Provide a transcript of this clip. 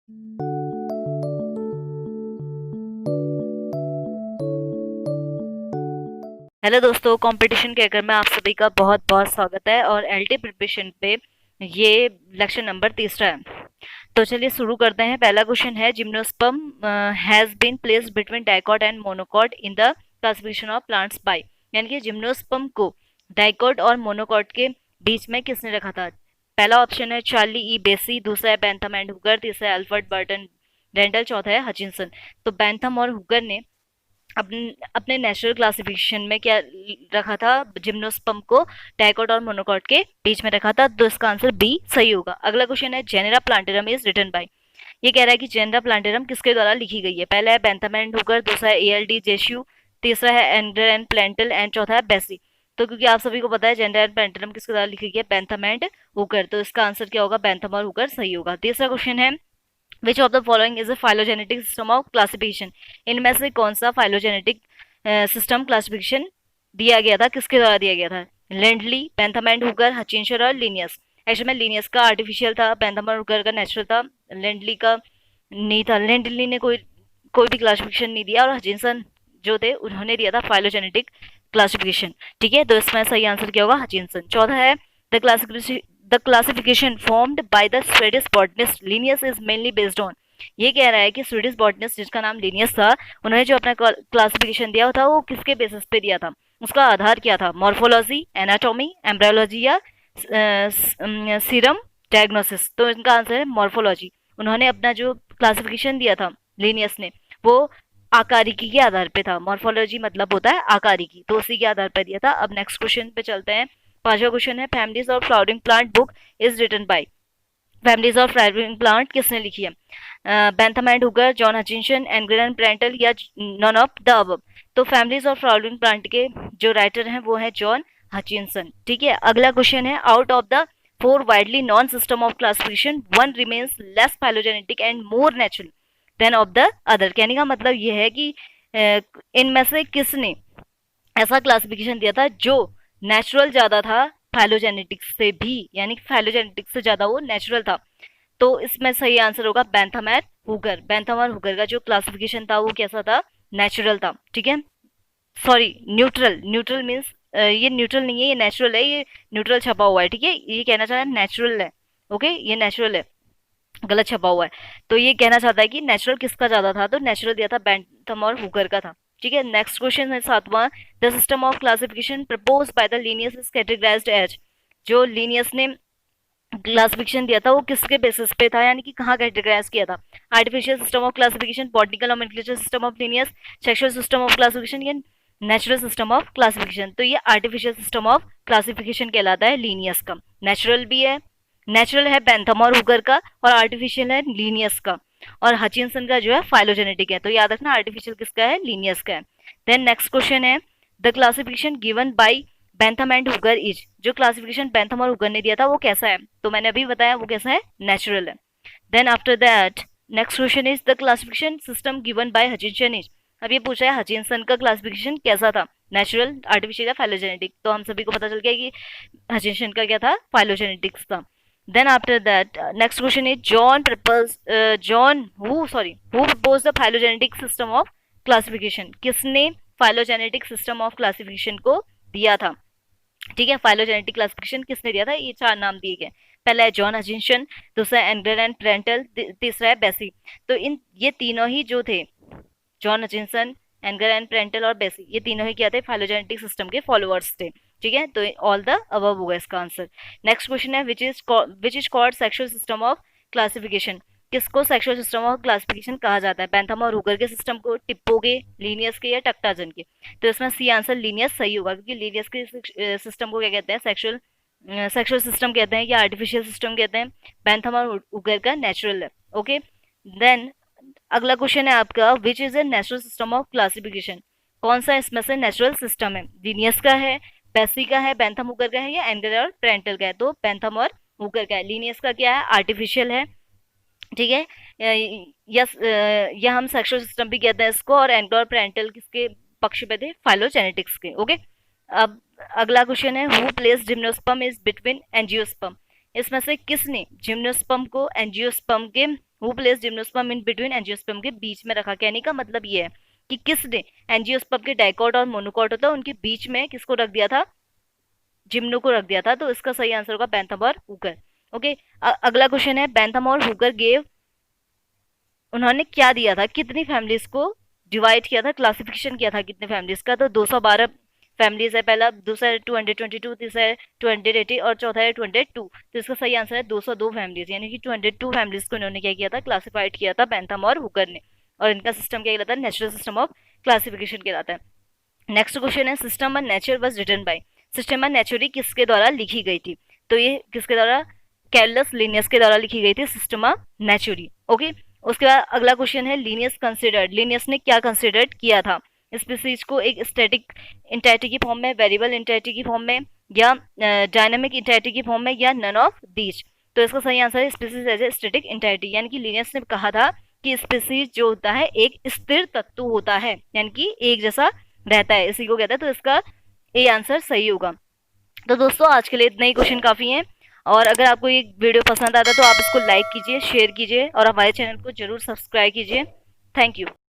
Hello दोस्तों, competition के एकर में आप सभी का बहुत बहुत स्वागत है। और एलटी प्रिपरेशन पे ये लेक्चर नंबर तीसरा है। तो चलिए शुरू करते हैं। पहला क्वेश्चन है, gymnosperm has been placed between dicot and monocot in the classification of plants by. यानी कि जिम्नोस्पर्म को डाइकॉट और मोनोकॉट के बीच में किसने रखा था? पहला ऑप्शन है चार्ली ई बेसी, दूसरा है बेंथम एंड हुगर, तीसरा है अल्फ्रेड बर्टन रेंडल, चौथा है हचिंसन। तो बेंथम और हुगर ने अपने अपने नेचुरल क्लासिफिकेशन में क्या रखा था? जिम्नोस्पर्म को डाइकॉट और मोनोकॉट के बीच में रखा था। तो इसका आंसर बी सही होगा। अगला क्वेश्चन है, Genera Plantarum is written by. ये कह रहा है कि जेनेरा प्लांटेरम किसके द्वारा लिखी गई है? पहला है बेंथम एंड हुगर, दूसरा है एएलडी जेश्यू, तीसरा है एंगर एंड प्लेंटल एंड चौथा है बेसी। तो क्योंकि आप सभी को पता है जेनेरा एंड प्लांटेरम किसके द्वारा लिखी गई है? Bentham and Hooker. तो इसका आंसर क्या होगा? बेंथम और हुगर सही होगा। तीसरा क्वेश्चन है, which of the following is a phylogenetic system of classification. इनमें से कौन सा फाइलोजेनेटिक सिस्टम क्लासिफिकेशन दिया गया था? किसके द्वारा दिया गया था? लेंडली, बेंथम एंड हुगर, हचिंसन और लिनियस। एक्चुअली में लिनियस का आर्टिफिशियल था, बेंथम और हुगर का नेचुरल था, लेंडली का नहीं था। लेंडली ने कोई कोई भी क्लासिफिकेशन नहीं दिया और हचिंसन जो थे उन्होंने दिया था फाइलोजेनेटिक क्लासिफिकेशन। ठीक है, तो इसमें सही आंसर क्या होगा? हचिंसन। चौथा है, the classification formed by the Swedish botanist Linnaeus is mainly based on। ये कह रहा है कि स्वीडिश बॉटनिस्ट जिसका नाम लिनियस था, उन्होंने जो अपना क्लासिफिकेशन दिया था वो किसके बेसिस पे दिया था? उसका आधार क्या था? मॉर्फोलॉजी, एनाटॉमी, एम्ब्रायोलॉजी या सीरम डायग्नोसिस। तो इनका आंसर है मॉर्फोलॉजी। उन्होंने अपना जो क्लासिफिकेशन दिया था लिनियस ने, वो आकारिकी के आधार पे था। मॉर्फोलॉजी मतलब होता है आकारिकी, तो उसी के आधार पर दिया था। अब नेक्स्ट क्वेश्चन पे चलते हैं। पांचवा क्वेश्चन है, families of flowering plant book is written by. Families of flowering plant किसने लिखी है? Bentham and Hooker, John Hutchinson, Engler and Prantl या नॉन ऑफ द अबव। तो फैमिलीज ऑफ फ्लावरिंग प्लांट के जो राइटर हैं वो है जॉन हचिंसन। ठीक है, अगला क्वेश्चन है, out of the four widely known system of classification one remains less phylogenetic and more natural than of the other. कहने का मतलब यह है कि इनमें से किसने ऐसा क्लासिफिकेशन दिया था जो नेचुरल ज्यादा था फाइलोजेनेटिक्स से भी, यानी फाइलोजेनेटिक्स से ज्यादा वो नेचुरल था। तो इसमें सही आंसर होगा बेंथम एंड हुगर। बेंथम और हुगर का जो क्लासिफिकेशन था वो कैसा था? नेचुरल था। ठीक है, सॉरी न्यूट्रल। न्यूट्रल मीन्स ये न्यूट्रल नहीं है, ये नेचुरल है। ये न्यूट्रल छपा हुआ है। ठीक है, ये कहना चाह रहा है नेचुरल है। ओके, ये नेचुरल है, गलत छपा हुआ है। तो ये कहना चाहता है कि नेचुरल किसका ज्यादा था? तो नेचुरल दिया था बेंथम और हुगर का था। ठीक है, नेक्स्ट क्वेश्चन है सातवां, the system of classification propose by the Linnaeus is categorised as. जो लीनियस ने क्लासिफिकेशन दिया था वो किसके बेसिस पे था, यानी कि कहाँ कैटेगराइज किया था? Artificial system of classification, botanical nomenclature system of Linnaeus, sexual system of classification या नेचुरल सिस्टम ऑफ क्लासिफिकेशन। तो ये आर्टिफिशियल सिस्टम ऑफ क्लासिफिकेशन कहलाता है लीनियस का। नेचुरल भी है, नेचुरल है बेंथम और हुगर का, और आर्टिफिशियल है लीनियस का। और हचिंसन का जो है फाइलोजेनेटिक है। तो याद रखना आर्टिफिशियल किसका है? लीनियस का है। देन नेक्स्ट क्वेश्चन है, the classification given by Bentham and Hooker is. जो क्लासिफिकेशन बेंथम और हुगर ने दिया था वो कैसा है? तो मैंने अभी बताया वो कैसा है? नेचुरल है। Then after that next question is, the classification system given by Hutchinson is. अब ये पूछा है हचिंसन का क्लासिफिकेशन कैसा था? नेचुरल, आर्टिफिशियल या फाइलोजेनेटिक? तो हम सभी को पता चल गया कि हचिंसन का क्या था? फाइलोजेनेटिक्स था। Then after that, next question is, who proposed the phylogenetic system of classification? किसने phylogenetic system of classification को दिया था? ठीक है, phylogenetic classification किसने दिया था? ये चार नाम दिए गए। पहला है जॉन हचिंसन, दूसरा है एंगर एंड प्रेंटल, तीसरा है बेसी। तो इन ये तीनों ही जो थे, John Hutchinson, anger and Prantl और बेसी, ये तीनों ही क्या थे? फाइलोजेनेटिक सिस्टम के फॉलोअर्स थे। ठीक है, तो ऑल द अबव होगा इसका आंसर। नेक्स्ट क्वेश्चन है, which is called sexual system of classification. किसको सेक्सुअल सिस्टम ऑफ क्लासिफिकेशन कहा जाता है? बेंथम और हुगर के सिस्टम को, टिप्पो के, लीनियस के या टक्टाजन के? तो इसमें सी आंसर लीनियस सही होगा, क्योंकि लीनियस के सिस्टम को क्या कहते हैं? सेक्सुअल सिस्टम कहते हैं या आर्टिफिशियल सिस्टम कहते हैं। बेंथम और हुगर का नेचुरल है। ओके, देन अगला क्वेश्चन है आपका, which is a natural system of classification. कौन सा इसमें से नेचुरल सिस्टम है? लीनियस का है, बेसी का है, बेंथम हुगर का है या एंगर और प्रेंटल का है? तो बेंथम और हुगर का है। लीनियस का क्या है? आर्टिफिशियल है। ठीक है, यस, या हम सेक्सुअल सिस्टम भी कहते हैं इसको। और एंगर और प्रेंटल किसके पक्ष पे थे? फाइलोजेनेटिक्स के। ओके, अब अगला क्वेश्चन है, who plays gymnosperm is between angiosperm. इसमें से किसने जिम्नोस्पर्म को एंजियोस्पर्म के who plays gymnosperm in between angiosperm, के बीच में रखा। कहने का मतलब ये है कि किसने एंजियोस्पर्म के डाइकॉट और मोनोकॉट होता है उनके बीच में किसको रख दिया था, जिम्नो को रख दिया था। तो इसका सही आंसर होगा बेंथम और हुकर। ओके, अगला क्वेश्चन है बेंथम और हुकर गेव, उन्होंने क्या दिया था, कितनी फैमिलीज को डिवाइड किया था, क्लासिफिकेशन किया था कितने फैमिलीज का। तो 212 फैमिलीज है पहला, दूसरा है 222, तीसरा है 280 और चौथा है 202। तो इसका सही आंसर है 202 फैमिलीज, यानी कि 202 फैमिलीज को इन्होंने क्या किया था, क्लासिफाइड किया था बेंथम और हुकर ने। और इनका सिस्टम क्या कहलाता है, नेचुरल सिस्टम ऑफ क्लासिफिकेशन कहलाता है। नेक्स्ट क्वेश्चन है system of nature was written by, system of naturae किसके द्वारा लिखी गई थी। तो ये किसके द्वारा, कैरलस लिनियस के द्वारा लिखी गई थी सिस्टम ऑफ नेचुरी। ओके, उसके बाद अगला क्वेश्चन है लीनियस कंसिडर्ड, लीनियस ने क्या कंसिडर्ड किया था, स्पीसीज को एक स्टैटिक इंटाइटी की फॉर्म में, वेरिएबल इंटाइटी की फॉर्म में, या डायनामिक इंटाइटी की फॉर्म में, या नन ऑफ दीज। तो इसका सही आंसर है स्पीसीज एज ए स्टैटिक इंटाइटी, यानी कि लीनियस ने कहा था कि स्पीसीज जो होता है एक स्थिर तत्व होता है, यानी कि एक जैसा रहता है, इसी को कहते हैं। तो इसका ए आंसर सही होगा। तो दोस्तों आज के लिए इतना ही क्वेश्चन काफी हैं, और अगर आपको ये वीडियो पसंद आता है तो आप इसको लाइक कीजिए, शेयर कीजिए और हमारे चैनल को जरूर सब्सक्राइब कीजिए। Thank you.